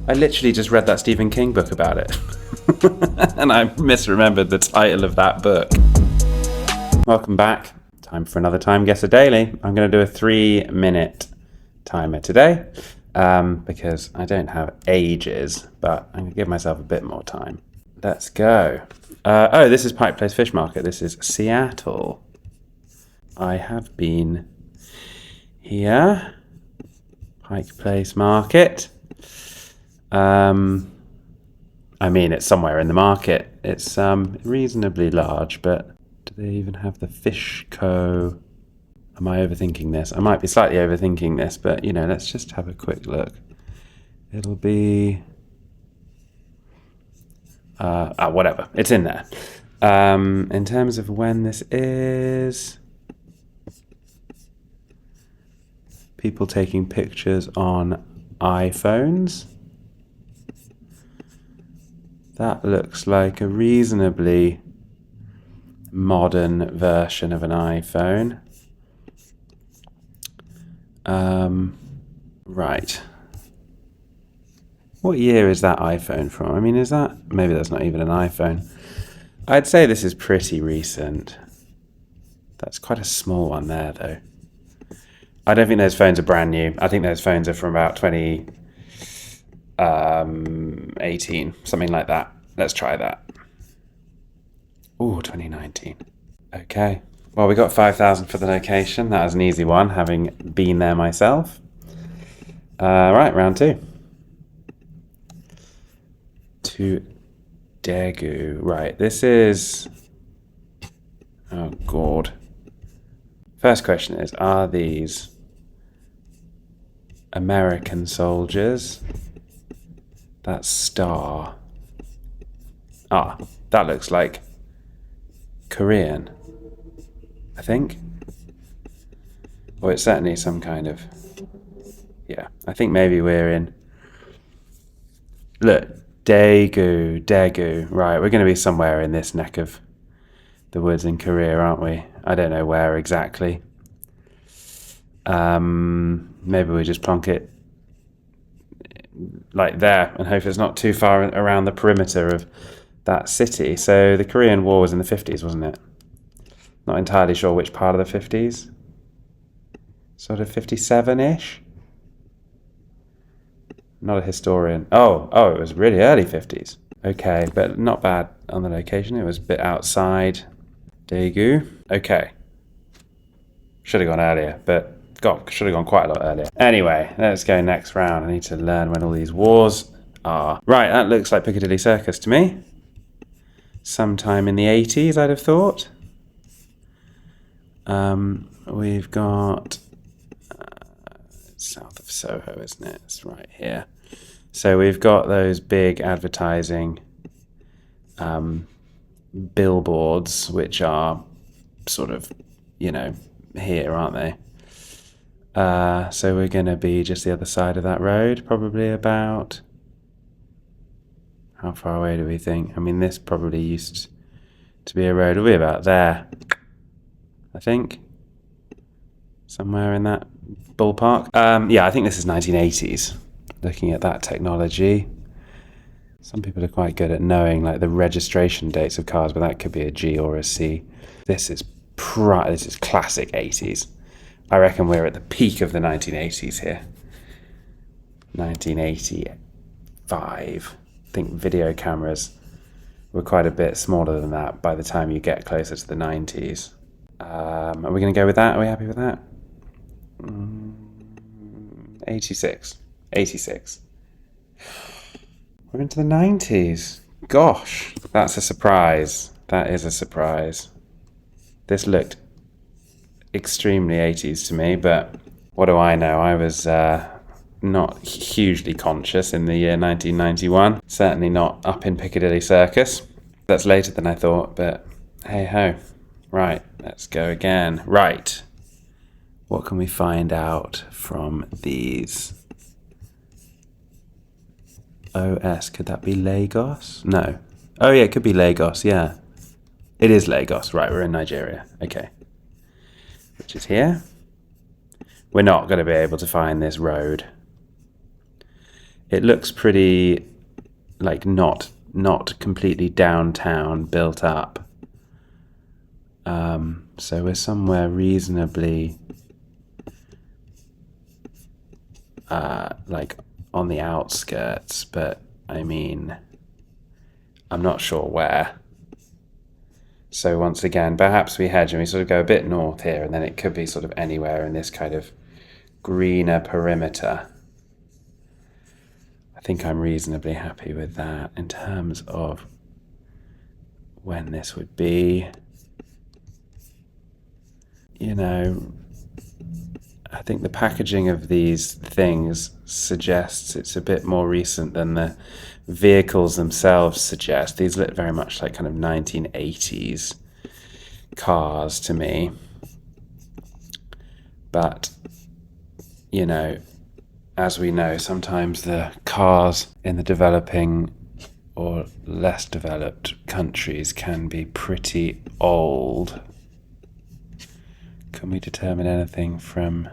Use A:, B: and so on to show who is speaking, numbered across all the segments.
A: I literally just read that Stephen King book about it. And I misremembered the title of that book. Welcome back. Time for another Time Guesser Daily. I'm going to do a 3-minute timer today because I don't have ages, but I'm going to give myself a bit more time. Let's go. This is Pike Place Fish Market. This is Seattle. I have been here. Pike Place Market. I mean, it's somewhere in the market. It's reasonably large, but do they even have the Fish Co? Am I overthinking this? I might be slightly overthinking this, but, let's just have a quick look. It'll be... whatever. It's in there. In terms of when this is... People taking pictures on iPhones. That looks like a reasonably modern version of an iPhone. Right. What year is that iPhone from? I mean, maybe that's not even an iPhone. I'd say this is pretty recent. That's quite a small one there, though. I don't think those phones are brand new. I think those phones are from about 2018, something like that. Let's try that. Ooh, 2019. Okay. Well, we got 5,000 for the location. That was an easy one, having been there myself. Right, round 2. To Daegu. Right, this is... Oh, God. First question is, are these American soldiers? That star. That looks like Korean, I think. Or it's certainly some kind of... Yeah, I think maybe we're in... Look, Daegu. Right, we're going to be somewhere in this neck of the woods in Korea, aren't we? I don't know where exactly. Maybe we just plonk it like there and hope it's not too far around the perimeter of that city. So the Korean War was in the 50s, wasn't it? Not entirely sure which part of the 50s. Sort of 57-ish? Not a historian. Oh, it was really early 50s. Okay, but not bad on the location. It was a bit outside Daegu. Okay. Should have gone earlier, but should have gone quite a lot earlier. Anyway, let's go next round. I need to learn when all these wars are. Right, that looks like Piccadilly Circus to me. Sometime in the 80s, I'd have thought. We've got south of Soho, isn't it? It's right here. So we've got those big advertising billboards, which are sort of, here, aren't they? So we're going to be just the other side of that road, probably about... How far away do we think? I mean, this probably used to be a road. It'll be about there, I think. Somewhere in that ballpark. Yeah, I think this is 1980s. Looking at that technology. Some people are quite good at knowing like the registration dates of cars, but that could be a G or a C. This is classic 80s. I reckon we're at the peak of the 1980s here. 1985. I think video cameras were quite a bit smaller than that by the time you get closer to the 90s. Are we going to go with that? Are we happy with that? 86. We're into the 90s. Gosh, that's a surprise. That is a surprise. This looked extremely 80s to me, but what do I know? I was not hugely conscious in the year 1991. Certainly not up in Piccadilly Circus. That's later than I thought, but hey ho. Right, let's go again. Right. What can we find out from these? OS, could that be Lagos? No. Oh yeah, it could be Lagos, yeah. It is Lagos, right, we're in Nigeria. Okay. Which is here. We're not going to be able to find this road it looks pretty, like, not completely downtown built up. So we're somewhere reasonably like on the outskirts, but I mean, I'm not sure where. So once again, perhaps we hedge and we sort of go a bit north here, and then it could be sort of anywhere in this kind of greener perimeter. I think I'm reasonably happy with that. In terms of when this would be, you know, I think the packaging of these things suggests it's a bit more recent than the vehicles themselves suggest. These look very much like kind of 1980s cars to me. But, you know, as we know, sometimes the cars in the developing or less developed countries can be pretty old. Can we determine anything from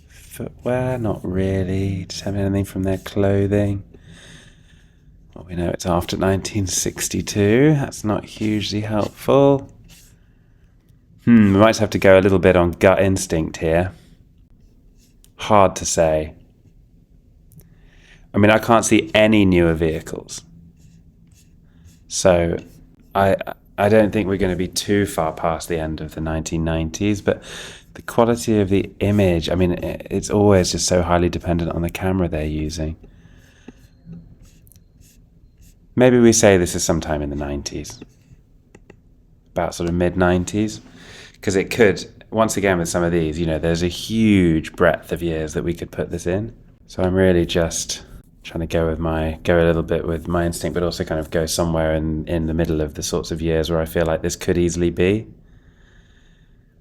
A: footwear? Not really. Determine anything from their clothing? Well, we know it's after 1962. That's not hugely helpful. We might have to go a little bit on gut instinct here. Hard to say. I mean, I can't see any newer vehicles. So I don't think we're going to be too far past the end of the 1990s, but the quality of the image, I mean, it's always just so highly dependent on the camera they're using. Maybe we say this is sometime in the 90s, about sort of mid-90s, because it could, once again with some of these, you know, there's a huge breadth of years that we could put this in. So I'm really just trying to go a little bit with my instinct, but also kind of go somewhere in the middle of the sorts of years where I feel like this could easily be.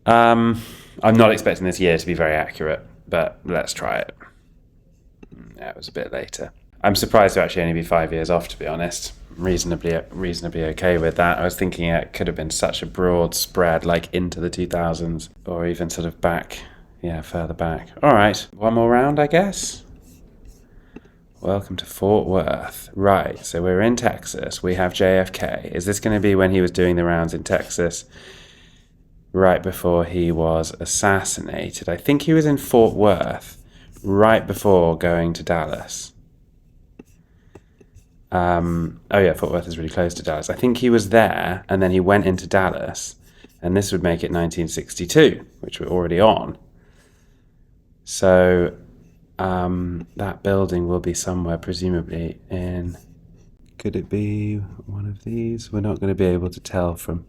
A: I'm not expecting this year to be very accurate, but let's try it. Yeah, it was a bit later. I'm surprised to actually only be 5 years off, to be honest. Reasonably okay with that. I was thinking it could have been such a broad spread, like into the 2000s, or even sort of back, further back. All right, one more round, I guess. Welcome to Fort Worth. Right, so we're in Texas. We have JFK. Is this going to be when he was doing the rounds in Texas right before he was assassinated? I think he was in Fort Worth right before going to Dallas. Fort Worth is really close to Dallas. I think he was there, and then he went into Dallas, and this would make it 1962, which we're already on. So that building will be somewhere, presumably in... Could it be one of these? We're not going to be able to tell from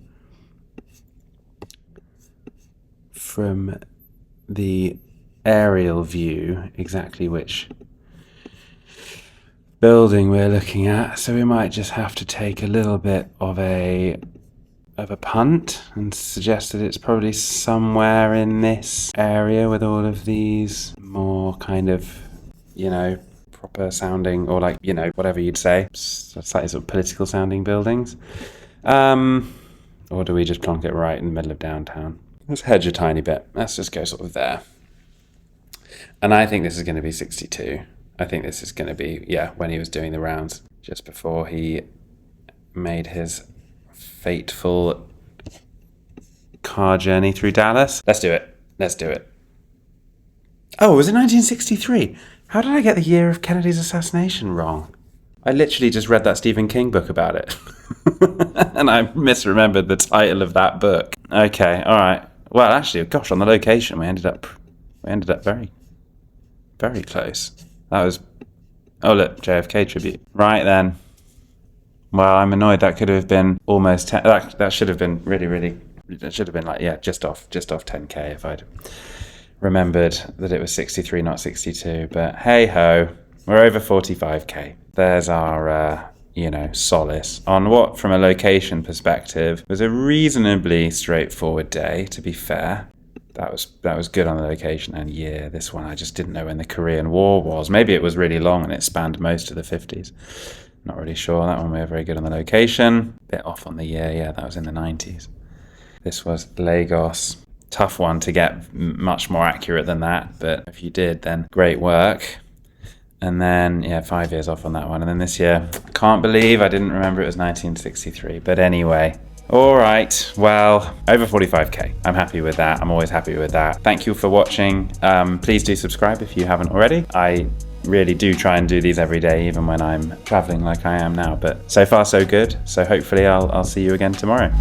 A: the aerial view exactly which building we're looking at, so we might just have to take a little bit of a punt and suggest that it's probably somewhere in this area with all of these more kind of, proper sounding, or like, whatever you'd say, slightly sort of political sounding buildings. Or do we just plonk it right in the middle of downtown? Let's hedge a tiny bit. Let's just go sort of there. And I think this is going to be 62. I think this is going to be, when he was doing the rounds, just before he made his fateful car journey through Dallas. Let's do it. Oh, was it 1963? How did I get the year of Kennedy's assassination wrong? I literally just read that Stephen King book about it. And I misremembered the title of that book. Okay, all right. Well, actually, gosh, on the location, we ended up very, very close. That was... Oh, look, JFK tribute. Right then. Well, I'm annoyed. That could have been almost... that should have been really, really... It should have been like, just off 10K if I'd remembered that it was 63, not 62. But hey-ho, we're over 45K. There's our, solace on what, from a location perspective, was a reasonably straightforward day, to be fair. That was good on the location and year. This one, I just didn't know when the Korean War was. Maybe it was really long and it spanned most of the 50s. Not really sure. That one we were very good on the location. Bit off on the year. That was in the 90s. This was Lagos. Tough one to get much more accurate than that, but if you did, then great work. And then, yeah, 5 years off on that one. And then this year, I can't believe I didn't remember it was 1963. But anyway, all right, well, over 45K. I'm happy with that. I'm always happy with that. Thank you for watching. Please do subscribe if you haven't already. I really do try and do these every day, even when I'm traveling like I am now. But so far, so good. So hopefully I'll see you again tomorrow.